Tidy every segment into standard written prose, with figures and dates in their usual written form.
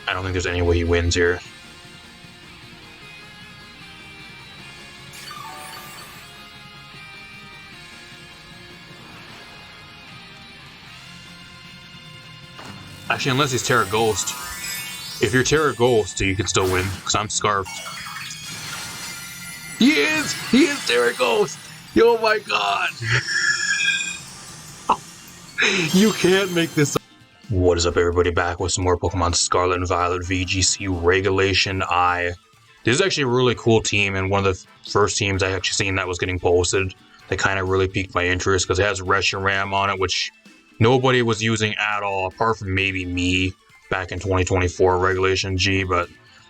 I don't think there's any way he wins here. Actually, unless he's Terra Ghost. If you're Terra Ghost, you can still win, because I'm Scarfed. He is! He is Terra Ghost! Oh my god! You can't make this up. What is up, everybody? Back with some more Pokemon Scarlet and Violet VGC Regulation I. This is actually a really cool team, and one of the first teams I actually seen that was getting posted that kind of really piqued my interest, because it has RESHIRAM on it, which nobody was using at all, apart from maybe me back in 2024 Regulation G, but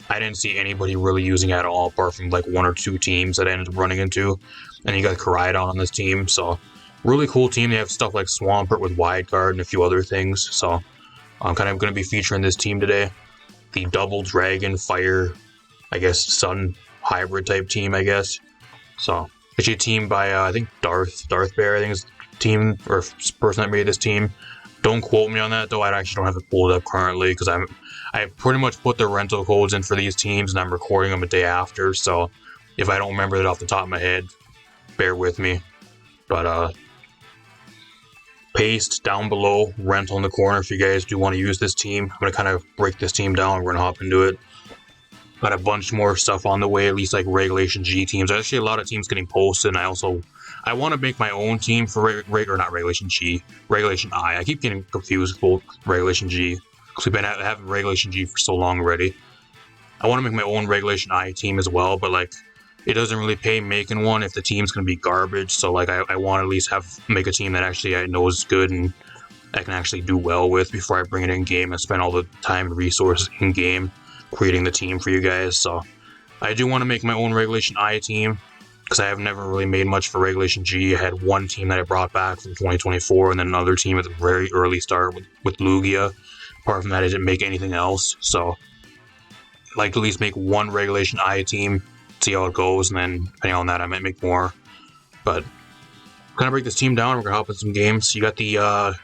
I didn't see anybody really using it at all, apart from like one or two teams that I ended up running into. And you got Koraidon on this team, so really cool team. They have stuff like Swampert with Wide Guard and a few other things, so I'm kind of going to be featuring this team today. The Double Dragon Fire, I guess, Sun hybrid type team, I guess. So, actually a team by, I think, Darth Bear, I think is the team, or person that made this team. Don't quote me on that, though. I actually don't have it pulled up currently, because I pretty much put the rental codes in for these teams, and I'm recording them a day after, so if I don't remember it off the top of my head, bear with me. But, paste down below, rental in the corner if you guys do want to use this team. I'm going to kind of break this team down. We're going to hop into it. Got a bunch more stuff on the way, at least like Regulation G teams. There's actually a lot of teams getting posted, and I want to make my own team for not Regulation G, Regulation I. I keep getting confused with Regulation G, because we've been having Regulation G for so long already. I want to make my own Regulation I team as well, but like, it doesn't really pay making one if the team's going to be garbage, so like I want to at least make a team that actually I know is good and I can actually do well with before I bring it in game and spend all the time and resources in game creating the team for you guys. So I do want to make my own Regulation I team, because I have never really made much for Regulation G. I had one team that I brought back from 2024, and then another team at the very early start with Lugia. Apart from that, I didn't make anything else, so I'd like to at least make one Regulation I team, see how it goes, and then depending on that I might make more. But I'm gonna break this team down. We're gonna hop in some games. You got the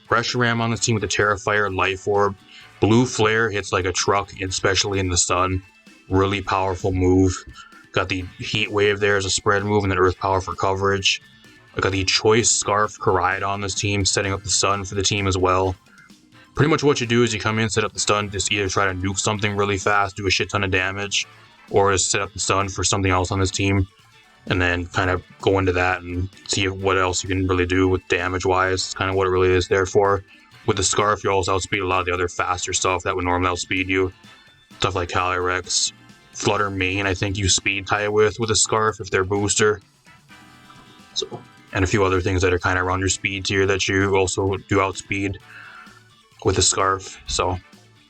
RESHIRAM on this team with the Terrafire, Life Orb. Blue Flare hits like a truck, especially in the sun. Really powerful move. Got the Heat Wave there as a spread move, and then Earth Power for coverage. I got the Choice Scarf Koraidon on this team, setting up the stun for the team as well. Pretty much what you do is you come in, set up the stun, just either try to nuke something really fast, do a shit ton of damage, or just set up the stun for something else on this team, and then kind of go into that and see what else you can really do with damage-wise. It's kind of what it really is there for. With the Scarf, you also outspeed a lot of the other faster stuff that would normally outspeed you. Stuff like Calyrex. Flutter Mane, I think you speed tie with a Scarf if they're booster. So, and a few other things that are kind of around your speed tier that you also do outspeed with a Scarf. So,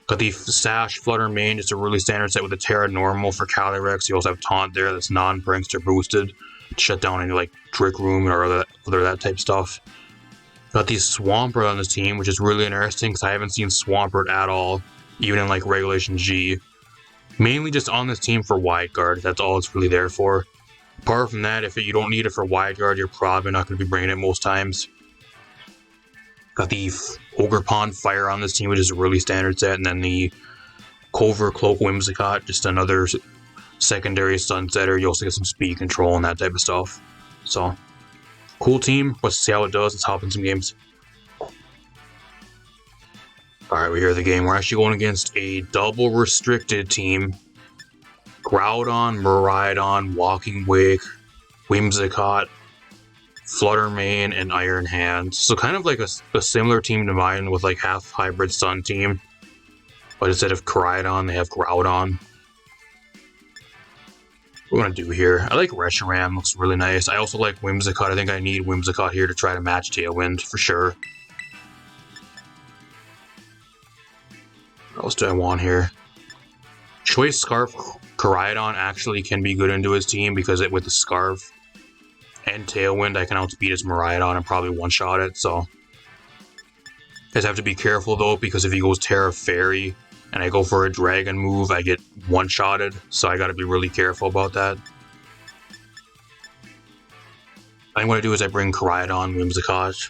got the Sash Flutter Mane, just a really standard set with a Terra Normal for Calyrex. You also have Taunt there that's non-Prankster boosted. Shut down any like Trick Room or other that type stuff. Got the Swampert on this team, which is really interesting because I haven't seen Swampert at all, even in like Regulation G. Mainly just on this team for Wide Guard, that's all it's really there for. Apart from that, if you don't need it for Wide Guard, you're probably not going to be bringing it most times. Got the Ogre Pond Fire on this team, which is a really standard set, and then the Cover Cloak Whimsicott, just another secondary stun setter. You also get some speed control and that type of stuff. So, cool team. Let's see how it does. Let's hop in some games. Alright, we're here at the game. We're actually going against a double restricted team. Groudon, Miraidon, Walking Wake, Whimsicott, Flutter Mane, and Iron Hand. So kind of like a similar team to mine with like half hybrid Sun team. But instead of Koraidon, they have Groudon. What we're going to do here. I like RESHIRAM, looks really nice. I also like Whimsicott. I think I need Whimsicott here to try to match Tailwind for sure. What else do I want here? Choice Scarf Koraidon actually can be good into his team because with the Scarf and Tailwind, I can outspeed his Miraidon and probably one-shot it, so. You guys have to be careful though, because if he goes Terra Fairy and I go for a Dragon move, I get one-shotted, so I gotta be really careful about that. I think what I do is I bring Koraidon, Whimsicott.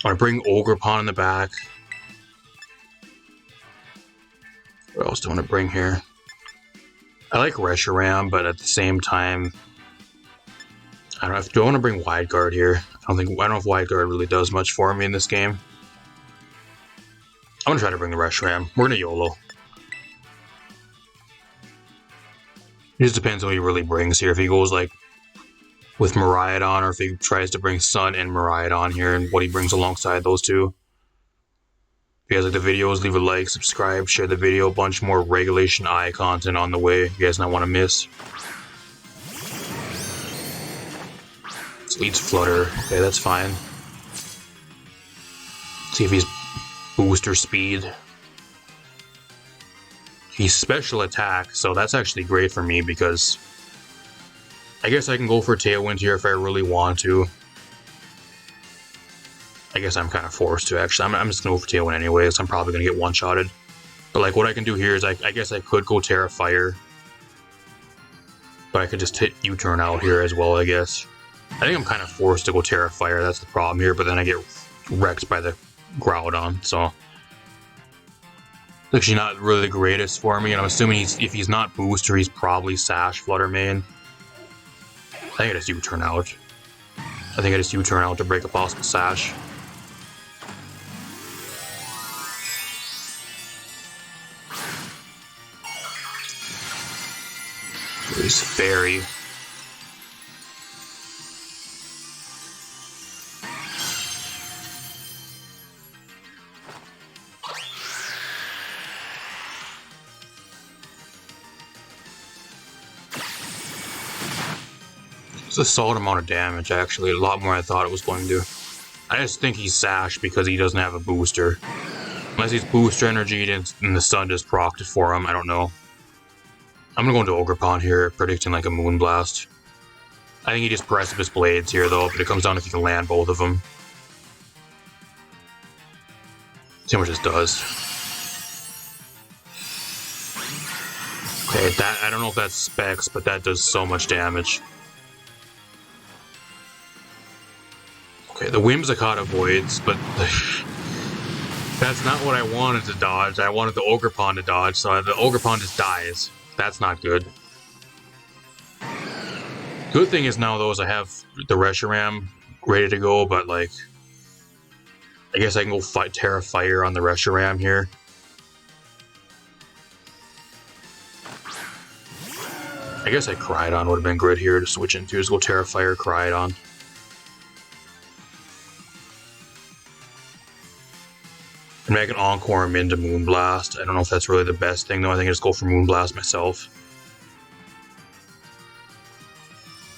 I bring Ogre Pond in the back. What else do I want to bring here? I like RESHIRAM, but at the same time, I don't know. Do I want to bring Wide Guard here? I don't know if Wide Guard really does much for me in this game. I'm gonna try to bring the RESHIRAM. We're gonna YOLO. It just depends what he really brings here. If he goes like with Miraidon, or if he tries to bring Sun and Miraidon here, and what he brings alongside those two. If you guys like the videos, leave a like, subscribe, share the video. A bunch more Regulation I content on the way. You guys not want to miss. This leads Flutter. Okay, that's fine. See if he's booster speed. He's special attack, so that's actually great for me because I guess I can go for Tailwind here if I really want to. I guess I'm kind of forced to, actually. I'm just going to go for Tailwind anyways. I'm probably going to get one-shotted. But like what I can do here is I guess I could go Terra Fire. But I could just hit U-turn out here as well, I guess. I think I'm kind of forced to go Terra Fire. That's the problem here. But then I get wrecked by the Groudon. So it's actually not really the greatest for me. And I'm assuming if he's not Booster, he's probably Sash Flutter main. I think I just U-turn out. I think I just U-turn out to break a possible Sash. He's Fairy. It's a solid amount of damage, actually. A lot more than I thought it was going to. I just think he's Sash because he doesn't have a booster. Unless he's booster energy and the sun just procced it for him, I don't know. I'm gonna go into Ogerpon here, predicting like a Moonblast. I think he just Precipice Blades here though, but it comes down if you can land both of them. See how much this does. Okay, that I don't know if that's specs, but that does so much damage. Okay, the Whimsicott avoids, but that's not what I wanted to dodge. I wanted the Ogerpon to dodge, so the Ogerpon just dies. That's not good. Good thing is now though is I have the RESHIRAM ready to go, but like I guess I can go fight Terra Fire on the RESHIRAM here. I guess Crydon would have been good here to switch into. Just go Terra Fire, Crydon. And I can Encore him into Moonblast. I don't know if that's really the best thing though. I think I just go for Moonblast myself.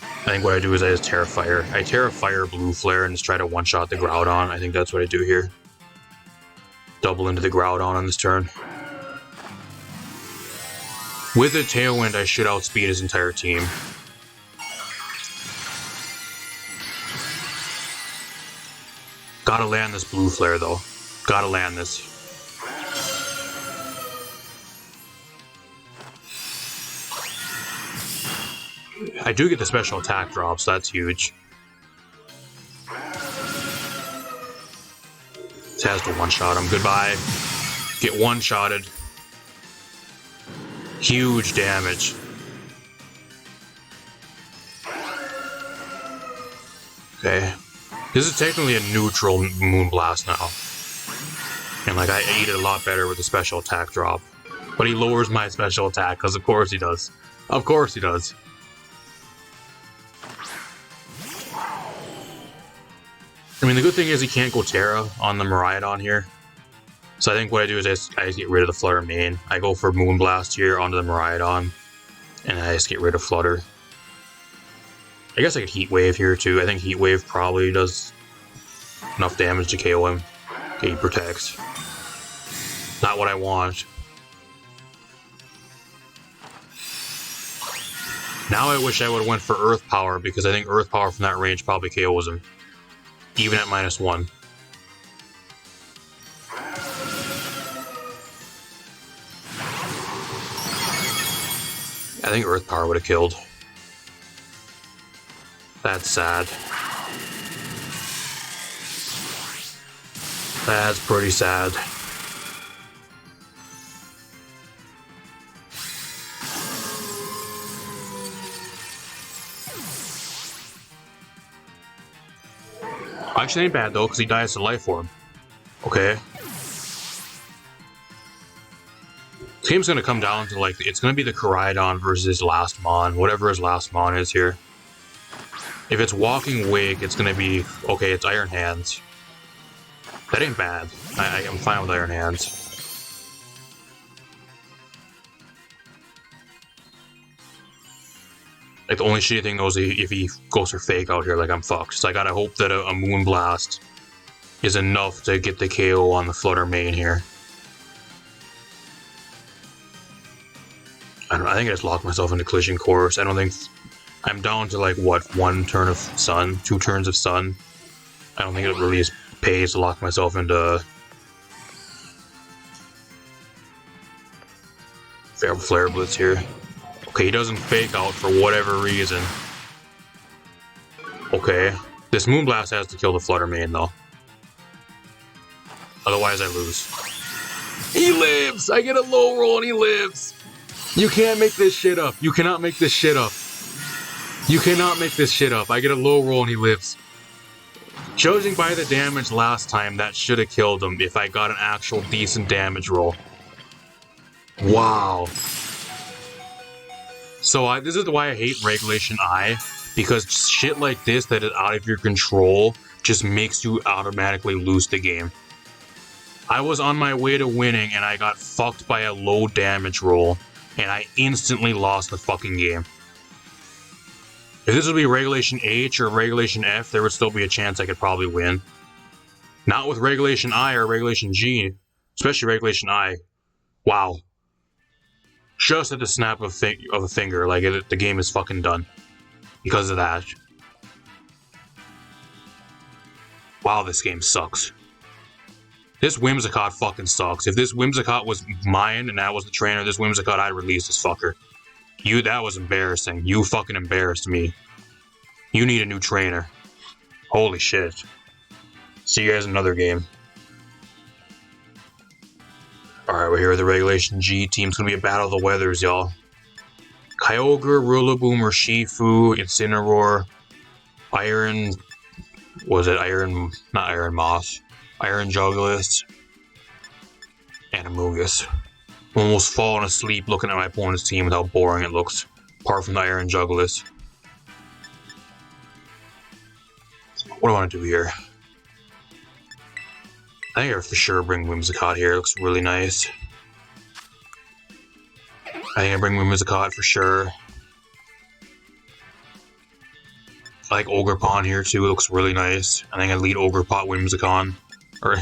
I think what I do is I just Terra Fire. I Terra Fire Blue Flare and just try to one-shot the Groudon. I think that's what I do here. Double into the Groudon on this turn. With a Tailwind, I should outspeed his entire team. Gotta land this Blue Flare though. Gotta land this. I do get the special attack drop, so that's huge. This has to one-shot him. Goodbye. Get one-shotted. Huge damage. Okay. This is technically a neutral Moonblast now. And like I ate it a lot better with the special attack drop. But he lowers my special attack, because of course he does. Of course he does. I mean, the good thing is he can't go Terra on the Miraidon here. So I think what I do is I just get rid of the Flutter main. I go for Moonblast here onto the Miraidon. And I just get rid of Flutter. I guess I could Heat Wave here too. I think Heat Wave probably does enough damage to KO him. Okay, he protects. Not what I want. Now I wish I would have went for Earth Power, because I think Earth Power from that range probably KOs him. Even at -1. I think Earth Power would have killed. That's sad. That's pretty sad. Actually, ain't bad though, because he dies to life form. Okay. This game's gonna come down to like it's gonna be the Koraidon versus his last Mon, whatever his last Mon is here. If it's Walking Wake, it's gonna be okay. It's Iron Hands. That ain't bad. I'm fine with Iron Hands. Like the only shitty thing though is if he goes for Fake out here, like I'm fucked. So I gotta hope that a Moonblast is enough to get the KO on the Flutter Mane here. I think I just locked myself into Collision Course. I don't think I'm down to like what, 1 turn of Sun, 2 turns of Sun. I don't think it really pays to lock myself into Flare Blitz here. Okay, he doesn't Fake out for whatever reason. Okay, this Moonblast has to kill the Flutter Mane though. Otherwise I lose. He lives! I get a low roll and he lives! You can't make this shit up. You cannot make this shit up. You cannot make this shit up. I get a low roll and he lives. Judging by the damage last time, that should have killed him if I got an actual decent damage roll. Wow. So this is why I hate Regulation I, because shit like this that is out of your control just makes you automatically lose the game. I was on my way to winning and I got fucked by a low damage roll. And I instantly lost the fucking game. If this would be Regulation H or Regulation F, there would still be a chance I could probably win. Not with Regulation I or Regulation G, especially Regulation I. Wow. Just at the snap of a finger, like the game is fucking done. Because of that. Wow, this game sucks. This Whimsicott fucking sucks. If this Whimsicott was mine and I was the trainer, this Whimsicott, I'd release this fucker. That was embarrassing. You fucking embarrassed me. You need a new trainer. Holy shit. See you guys in another game. Alright, we're here with the Regulation G team. It's gonna be a battle of the weathers, y'all. Kyogre, Rillaboom, Urshifu, Incineroar, Iron... Was it Iron... Not Iron Moth. Iron Jugulis, and Amogus. I'm almost falling asleep looking at my opponent's team with how boring it looks, apart from the Iron Jugulis. What do I want to do here? I think I for sure bring Whimsicott here. It looks really nice. I think I bring Whimsicott for sure. I like Ogerpon here too. It looks really nice. I think I lead Ogerpon Whimsicott. Or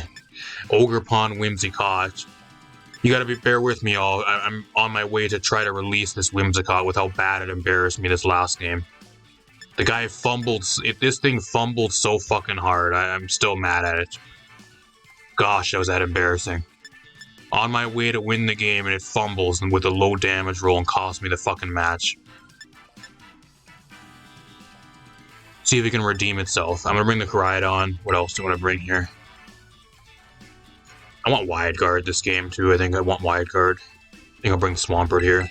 Ogerpon Whimsicott. You gotta bear with me all. I'm on my way to try to release this Whimsicott with how bad it embarrassed me this last game. The guy fumbled. This thing fumbled so fucking hard. I'm still mad at it. Gosh, that was that embarrassing. On my way to win the game and it fumbles and with a low damage roll and cost me the fucking match. See if it can redeem itself. I'm gonna bring the Koraidon. What else do I want to bring here? I want Wide Guard this game too. I think I want Wide Guard. I think I'll bring Swampert here.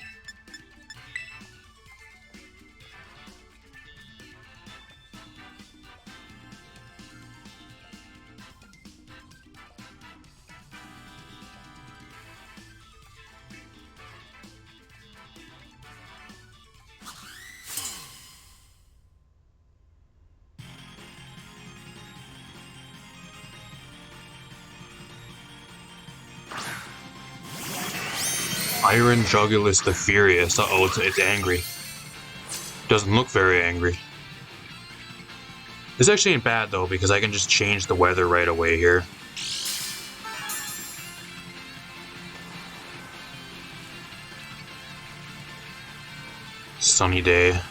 Iron Jugulis the Furious. Uh-oh, it's angry. Doesn't look very angry. This actually ain't bad though, because I can just change the weather right away here. Sunny day.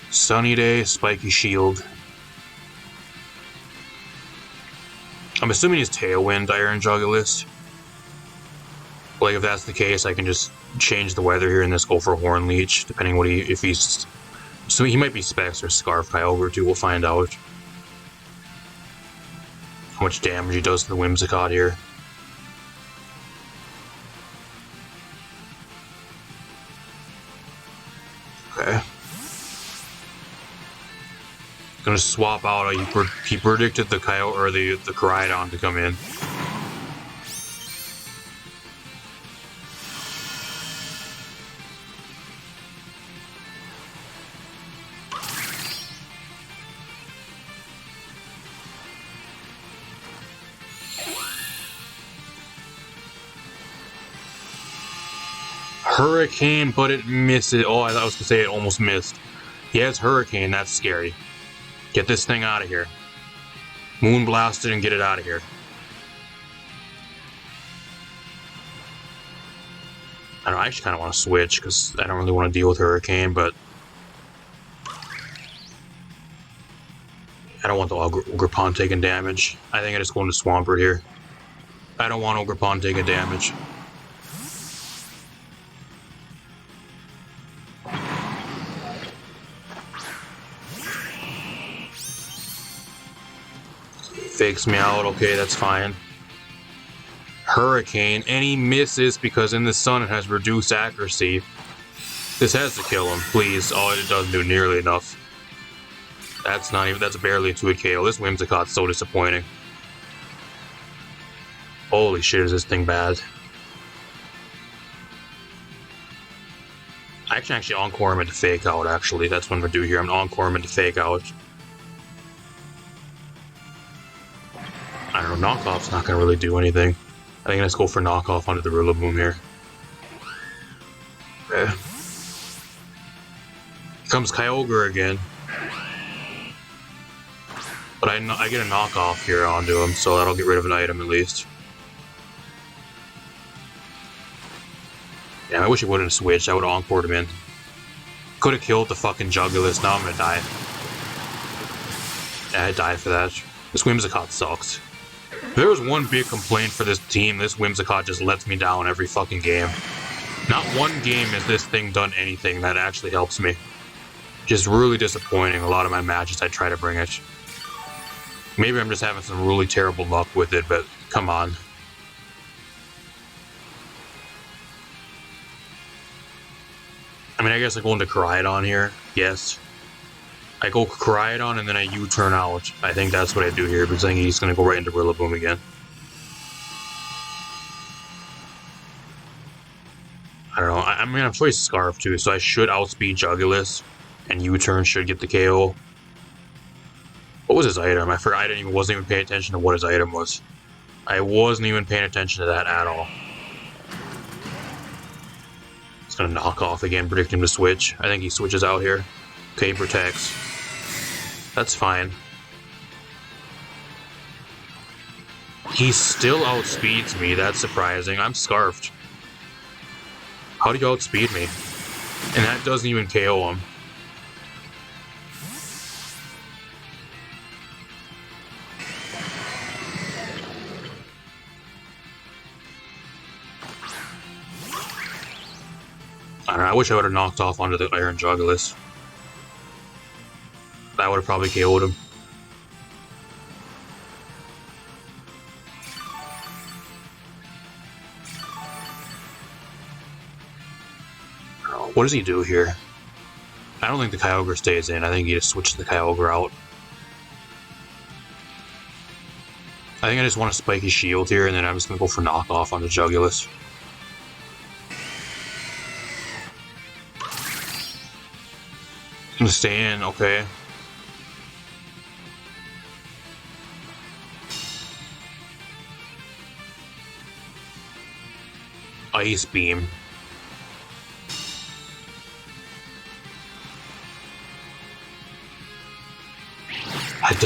Sunny day, spiky shield. I'm assuming he's Tailwind, Iron Jugulis. Like, if that's the case, I can just change the weather here and just go for Horn Leech, depending what if he's... So he might be Specs or Scarf Kyogre too, we'll find out. How much damage he does to the Whimsicott here. Okay. Gonna swap out. He predicted the Coyote or the Koraidon to come in. Hurricane, but it misses. Oh, I was gonna say it almost missed. He has Hurricane. That's scary. Get this thing out of here. Moonblast it and get it out of here. I don't know, I actually kind of want to switch because I don't really want to deal with Hurricane, but I don't want the Ogerpon taking damage. I think I just go into Swampert here. I don't want Ogerpon taking damage. Fakes me out, okay, that's fine. Hurricane, and he misses because in the sun it has reduced accuracy. This has to kill him, please. Oh, it doesn't do nearly enough. That's not even, that's barely a 2-hit KO. This Whimsicott's so disappointing. Holy shit, is this thing bad. I can actually encore him into fake out, actually. That's what I'm gonna do here. I'm gonna encore him into fake out. I don't know, knockoff's not gonna really do anything. I think let's go for knockoff onto the Rillaboom here. Okay. Here comes Kyogre again. But I get a knockoff here onto him, so that'll get rid of an item at least. Yeah, I wish he wouldn't have switched. I would have encored him in. Could have killed the fucking Jugulis. Now I'm gonna die. Yeah, I died for that. This Whimsicott sucks. If there was one big complaint for this team, this Whimsicott just lets me down every fucking game. Not one game has this thing done anything that actually helps me. Just really disappointing. A lot of my matches I try to bring it. Maybe I'm just having some really terrible luck with it, but come on. I mean, I guess I go into Koraidon here. Yes. I go Koraidon and then I U-turn out. I think that's what I do here because I think he's going to go right into Rillaboom again. I don't know. I mean, I'm choice Scarf too, so I should outspeed Jugulis and U-turn should get the KO. What was his item? I forgot. Wasn't even paying attention to what his item was. I wasn't even paying attention to that at all. It's gonna knock off again, predict him to switch. I think he switches out here. Okay, he protects. That's fine. He still outspeeds me. That's surprising. I'm scarfed. How do you outspeed me? And that doesn't even KO him. I don't know, I wish I would have knocked off onto the Iron Jugulis. That would have probably KO'd him. Oh, what does he do here? I don't think the Kyogre stays in. I think he just switches the Kyogre out. I think I just want to spike his shield here, and then I'm just going to go for knockoff on the Jugulis. I'm gonna stay in, okay. Ice Beam. That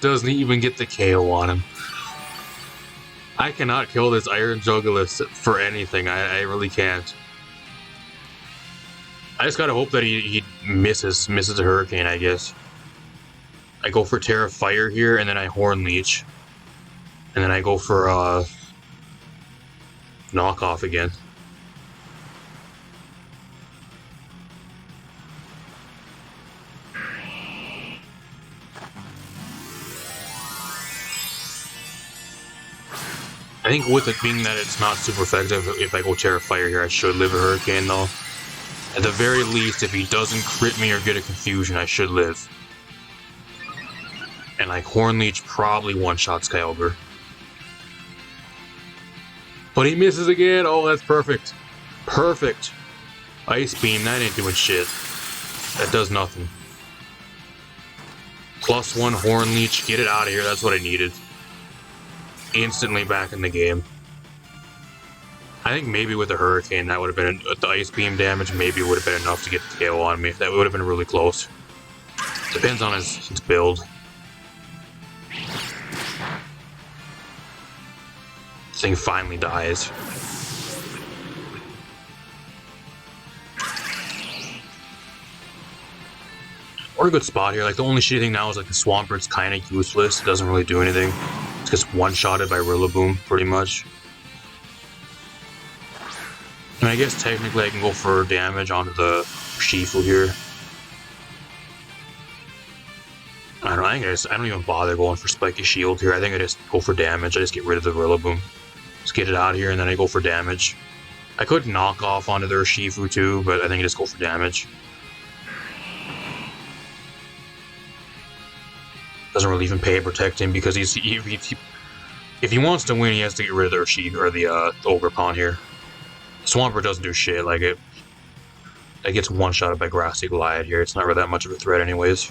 doesn't even get the KO on him. I cannot kill this Iron Jugulis for anything. I really can't. I just gotta hope that he misses a Hurricane, I guess. I go for Terra Fire here, and then I Horn Leech. And then I go for knockoff again. I think with it being that it's not super effective, if I go Terra Fire here, I should live a Hurricane though. At the very least, if he doesn't crit me or get a confusion, I should live. And like Horn Leech probably one-shots Kyogre. But he misses again. Oh, that's perfect. Perfect. Ice Beam, that ain't doing shit. That does nothing. +1 Horn Leech, get it out of here. That's what I needed. Instantly back in the game. I think maybe with the Hurricane, that would have been the Ice Beam damage. Maybe it would have been enough to get the KO on me. That would have been really close. Depends on his build. This thing finally dies. We're in a good spot here. Like, the only shitty thing now is like the Swampert's kind of useless. It doesn't really do anything. It's just one-shotted by Rillaboom, pretty much. And I guess technically I can go for damage onto the Shifu here. I don't know, I don't even bother going for Spiky Shield here. I think I just go for damage. I just get rid of the Rillaboom. Just get it out of here and then I go for damage. I could knock off onto their Shifu too, but I think I just go for damage. Doesn't really even pay protecting because if he wants to win, he has to get rid of their Urshifu or the Ogerpon here. Swampert doesn't do shit. Like it gets one-shotted by Grassy Goliath here. It's not really that much of a threat, anyways.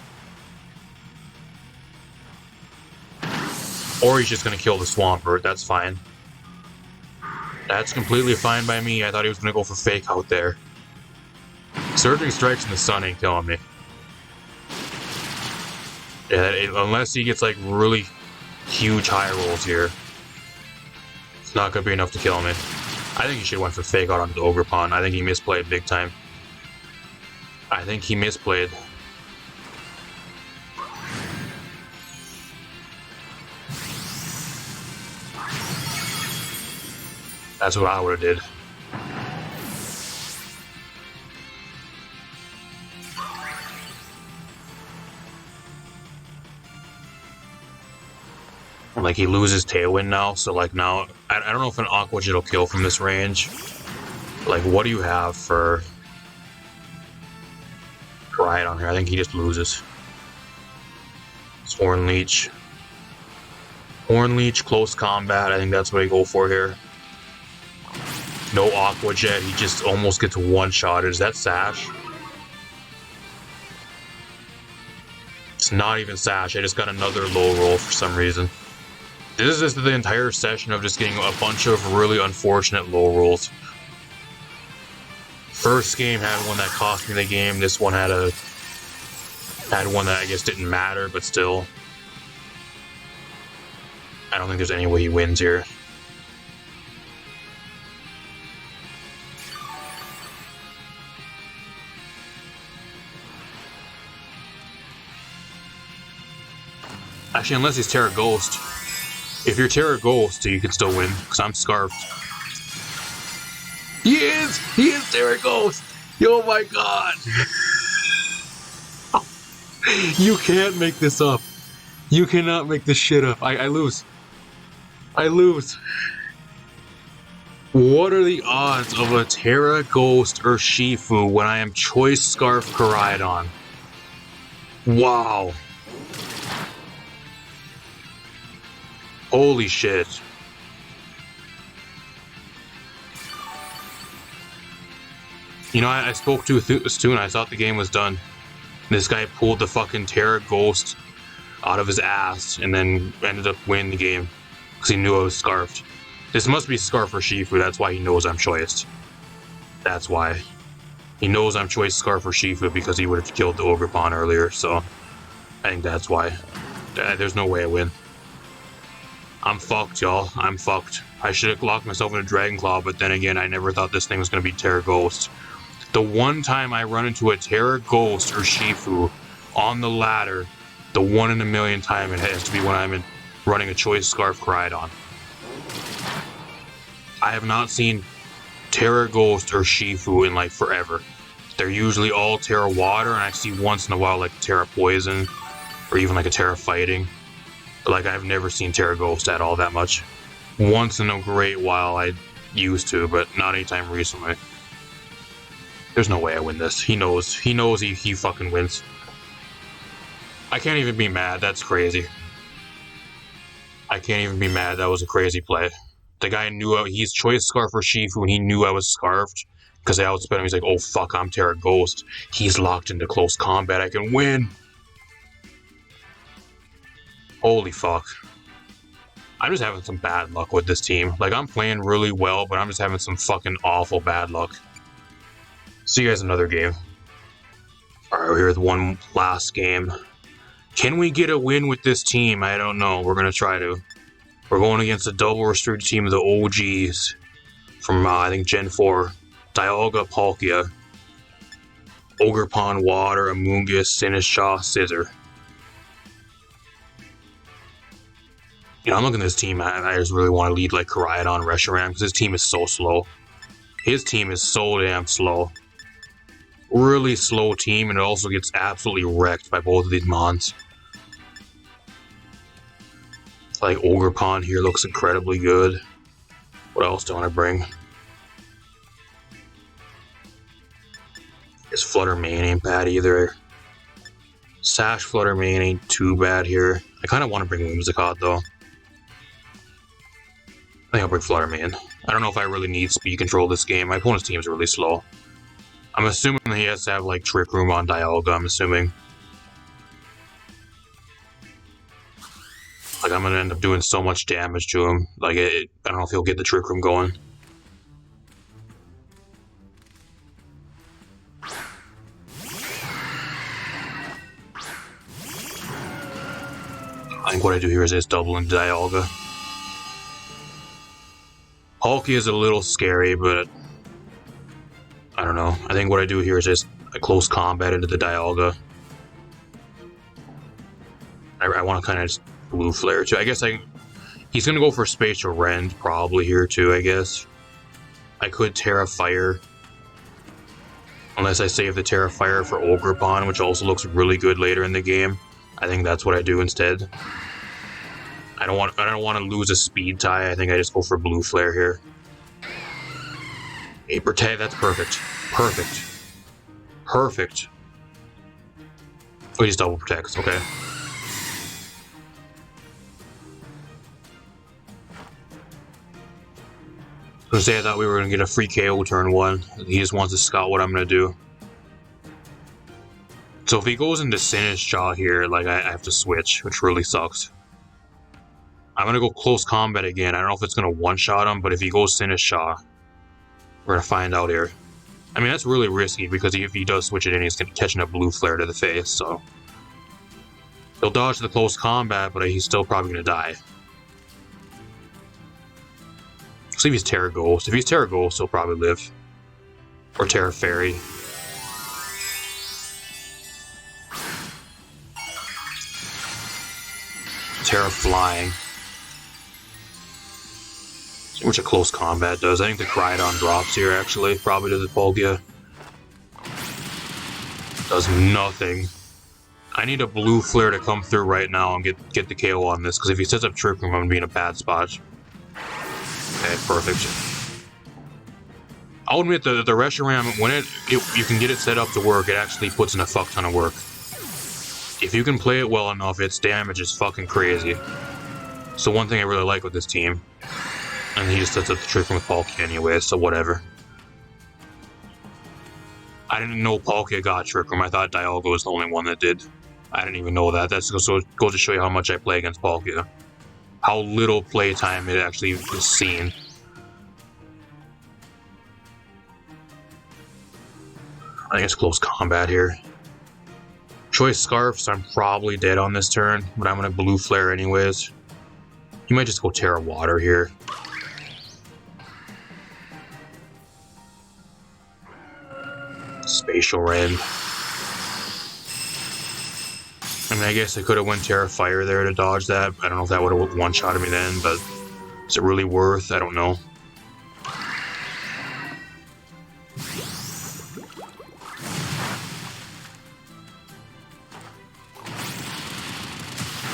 Or he's just gonna kill the Swampert. That's fine. That's completely fine by me. I thought he was gonna go for Fake Out there. Surging Strikes in the sun ain't killing me. Yeah, unless he gets like really huge high rolls here, it's not gonna be enough to kill me. I think he should have went for Fake Out onto the Ogerpon. I think he misplayed big time. I think he misplayed. That's what I would have did. Like, he loses Tailwind now, so like now, I don't know if an Aqua Jet will kill from this range. Like, what do you have for Riot on here? I think he just loses. It's Horn Leech. Horn Leech, close combat, I think that's what I go for here. No Aqua Jet, he just almost gets one-shotted. Is that Sash? It's not even Sash, I just got another low roll for some reason. This is just the entire session of just getting a bunch of really unfortunate low rolls. First game had one that cost me the game. This one had one that I guess didn't matter, but still. I don't think there's any way he wins here. Actually, unless he's Terra Ghost. If you're Terra Ghost, you can still win, because I'm Scarfed. He is Terra Ghost! Oh my god! You can't make this up. You cannot make this shit up. I lose. I lose. What are the odds of a Terra Ghost or Shifu when I am Choice Scarf Koraidon? Wow. Holy shit. You know, I spoke to Stu and I thought the game was done. This guy pulled the fucking Terra Ghost out of his ass and then ended up winning the game because he knew I was Scarfed. This must be Scarf or Shifu, that's why he knows I'm Choiced. That's why. He knows I'm Choice Scarf or Shifu because he would have killed the Ogerpon earlier, so I think that's why. There's no way I win. I'm fucked, y'all. I'm fucked. I should have locked myself in a Dragon Claw, but then again, I never thought this thing was going to be Terra Ghost. The one time I run into a Terra Ghost or Shifu on the ladder, the 1 in a million time, it has to be when I'm running a Choice Scarf Koraidon. I have not seen Terra Ghost or Shifu in like forever. They're usually all Terra Water, and I see once in a while like Terra Poison, or even like a Terra Fighting. But like, I've never seen Terra Ghost at all that much. Once in a great while I used to, but not anytime recently. There's no way I win this. He knows he fucking wins. I can't even be mad. That's crazy. I can't even be mad. That was a crazy play. The guy knew he's choice scarf for Shifu, and he knew I was scarfed because I outspent him. He's like, oh fuck, I'm Terra Ghost. He's locked into close combat. I can win. Holy fuck. I'm just having some bad luck with this team. Like, I'm playing really well, but I'm just having some fucking awful bad luck. See you guys another game. Alright, here's one last game. Can we get a win with this team? I don't know. We're going to try to. We're going against a double restricted team of the OGs from, I think, Gen 4. Dialga, Palkia, Ogerpon, Water, Amoonguss, Sinistcha, Scizor. You know, I'm looking at this team. I just really want to lead like Koraidon, Reshiram, because his team is so slow. His team is so damn slow. Really slow team, and it also gets absolutely wrecked by both of these mons. Like Ogerpon here looks incredibly good. What else do I want to bring? This Flutter Mane ain't bad either. Sash Flutter Mane ain't too bad here. I kind of want to bring Whimsicott though. I think I'll bring Flutter Mane. I don't know if I really need speed control this game. My opponent's team is really slow. I'm assuming he has to have like Trick Room on Dialga, I'm assuming. Like, I'm gonna end up doing so much damage to him. Like, I don't know if he'll get the Trick Room going. I think what I do here is just double into Dialga. Palkia is a little scary, but I don't know. I think what I do here is just a close combat into the Dialga. I want to kind of just blue flare too. I guess he's going to go for Spatial Rend probably here too, I guess. I could Terra Fire. Unless I save the Terra Fire for Ogerpon, which also looks really good later in the game. I think that's what I do instead. I don't want to lose a speed tie. I think I just go for blue flare here. A protect, that's perfect. Perfect. Perfect. Oh, he just double protects, okay. I thought we were going to get a free KO turn 1. He just wants to scout what I'm going to do. So if he goes into Sinistcha here, like, I have to switch, which really sucks. I'm going to go close combat again. I don't know if it's going to one-shot him, but if he goes Sinistcha, we're going to find out here. I mean, that's really risky, because if he does switch it in, he's going to catch a blue flare to the face, so... He'll dodge the close combat, but he's still probably going to die. See if he's Terra Ghost. If he's Terra Ghost, he'll probably live. Or Terra Fairy. Terra Flying. Which a close combat does. I think the Koraidon drops here, actually. Probably to the Palkia. Does nothing. I need a blue flare to come through right now and get the KO on this, because if he sets up Trick Room, I'm going to be in a bad spot. Okay, perfect. I'll admit the Reshiram, when you can get it set up to work, it actually puts in a fuck ton of work. If you can play it well enough, its damage is fucking crazy. So one thing I really like with this team. And he just sets up the Trick Room with Palkia anyway, so whatever. I didn't know Palkia got Trick Room. I thought Dialga was the only one that did. I didn't even know that. That's so it goes to show you how much I play against Palkia. How little playtime it actually is seen. I think it's close combat here. Choice Scarf, so I'm probably dead on this turn, but I'm going to blue flare anyways. You might just go Terra Water here. Spatial Rend. I mean, I guess I could have went Terra Fire there to dodge that. I don't know if that would have one-shotted me then, but is it really worth? I don't know.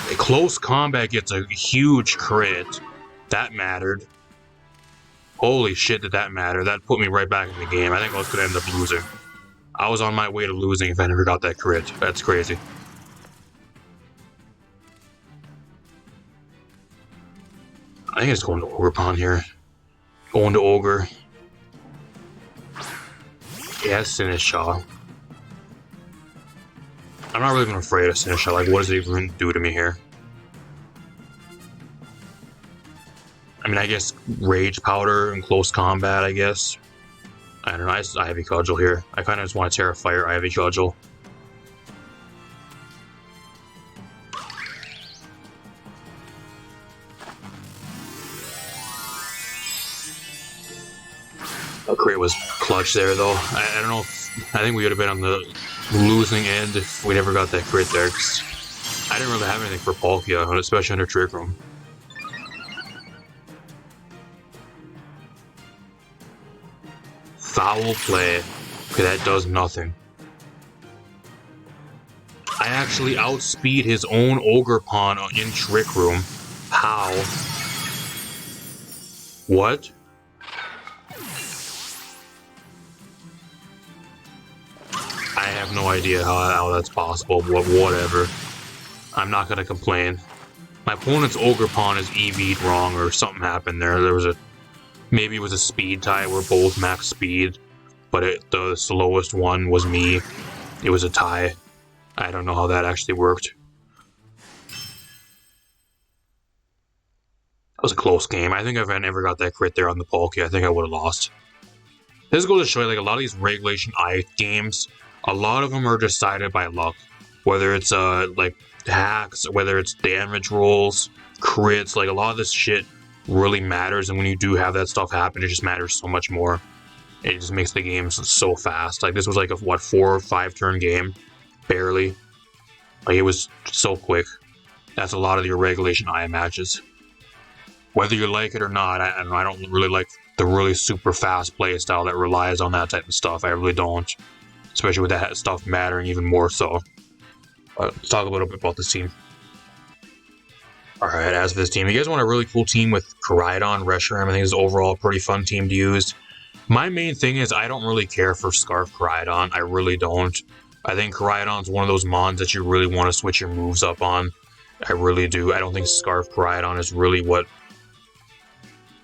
A close combat gets a huge crit. That mattered. Holy shit, did that matter. That put me right back in the game. I think I was going to end up losing. I was on my way to losing if I never got that crit. That's crazy. think it's going to Ogre Pawn here. Going to Ogre. Yeah, Seneschal. I'm not really even afraid of Seneschal. Like, what does it even do to me here? I mean, I guess Rage Powder in close combat, I guess. I don't know, I Ivy Cudgel here. I kind of just want to Terra Fire Ivy Cudgel. The crit was clutch there, though. I don't know if... I think we would have been on the losing end if we never got that crit there, because I didn't really have anything for Palkia, especially under Trick Room. Foul play. Okay, that does nothing. I actually outspeed his own Ogre Pawn in Trick Room. How? What? I have no idea how that's possible, but whatever. I'm not gonna complain. My opponent's Ogre Pawn is EV'd wrong, or something happened there. There was a... Maybe it was a speed tie, we're both max speed, but the slowest one was me. It was a tie. I don't know how that actually worked. That was a close game. I think if I never got that crit there on the Palkia, I think I would have lost. This goes to show you, like, a lot of these Regulation I games, a lot of them are decided by luck. Whether it's, like, hacks, whether it's damage rolls, crits, like, a lot of this shit really matters, and when you do have that stuff happen, it just matters so much more. It just makes the games so fast. Like, this was like a, what, 4 or 5 turn game? Barely. Like, it was so quick. That's a lot of your Regulation I matches. Whether you like it or not, I don't really like the really super fast play style that relies on that type of stuff. I really don't. Especially with that stuff mattering even more so. Let's talk a little bit about this team. Alright, as for this team, you guys want a really cool team with Koraidon, Reshiram. I think it's overall a pretty fun team to use. My main thing is I don't really care for Scarf Koraidon. I really don't. I think Koraidon's one of those mons that you really want to switch your moves up on. I really do. I don't think Scarf Koraidon is really what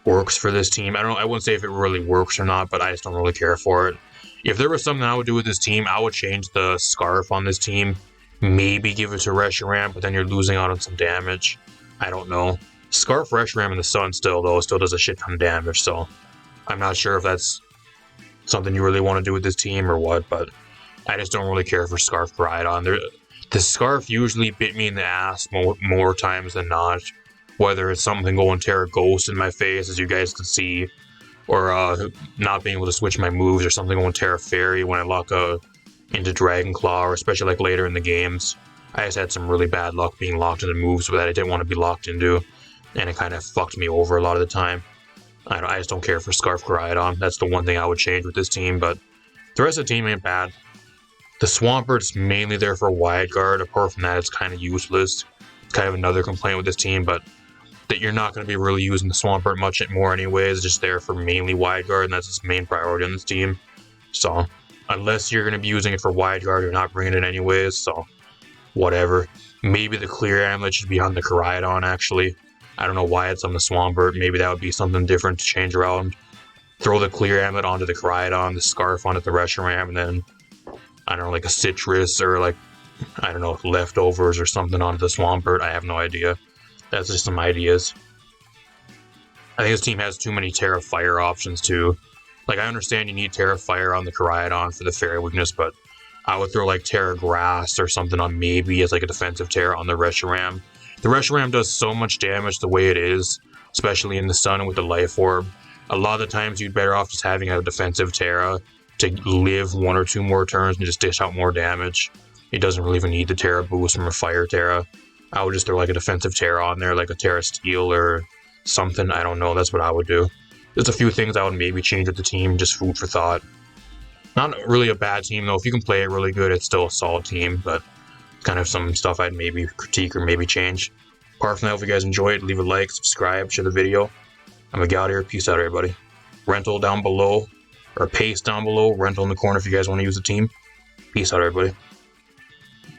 works for this team. I wouldn't say if it really works or not, but I just don't really care for it. If there was something I would do with this team, I would change the Scarf on this team. Maybe give it to Reshiram, but then you're losing out on some damage. I don't know. Scarf Reshiram in the sun still, though, still does a shit ton of damage, so I'm not sure if that's something you really want to do with this team or what, but I just don't really care for Scarf Koraidon. The Scarf usually bit me in the ass more times than not, whether it's something going Terra Ghost in my face, as you guys can see, or not being able to switch my moves, or something going Terra Fairy when I lock into Dragon Claw, or especially like later in the games. I just had some really bad luck being locked into moves that I didn't want to be locked into, and it kind of fucked me over a lot of the time. I just don't care for Scarf Koraidon. That's the one thing I would change with this team, but the rest of the team ain't bad. The Swampert's mainly there for wide guard. Apart from that, it's kind of useless. It's kind of another complaint with this team, but that you're not going to be really using the Swampert much more anyways. It's just there for mainly wide guard, and that's its main priority on this team. So, unless you're going to be using it for wide guard, you're not bringing it anyways, so whatever. Maybe the Clear Amulet should be on the Koraidon, actually. I don't know why it's on the Swampert. Maybe that would be something different to change around. Throw the Clear Amulet onto the Koraidon, the Scarf onto the Reshiram, and then, I don't know, like a Citrus or like, I don't know, leftovers or something onto the Swampert. I have no idea. That's just some ideas. I think this team has too many Terra Fire options too. Like, I understand you need Terra Fire on the Koraidon for the Fairy weakness, but I would throw like Terra Grass or something on maybe as like a defensive Terra on the Reshiram. The Reshiram does so much damage the way it is, especially in the sun with the Life Orb. A lot of the times you'd better off just having a defensive Terra to live 1 or 2 more turns and just dish out more damage. It doesn't really even need the Terra boost from a Fire Terra. I would just throw like a defensive Terra on there, like a Terra Steel or something. I don't know, that's what I would do. There's a few things I would maybe change with the team, just food for thought. Not really a bad team though. If you can play it really good, it's still a solid team, but kind of some stuff I'd maybe critique or maybe change. Apart from that, if you guys enjoyed, leave a like, subscribe, share the video. I'm gonna get out of here. Peace out, everybody. Rental down below, or paste down below. Rental in the corner if you guys want to use the team. Peace out, everybody.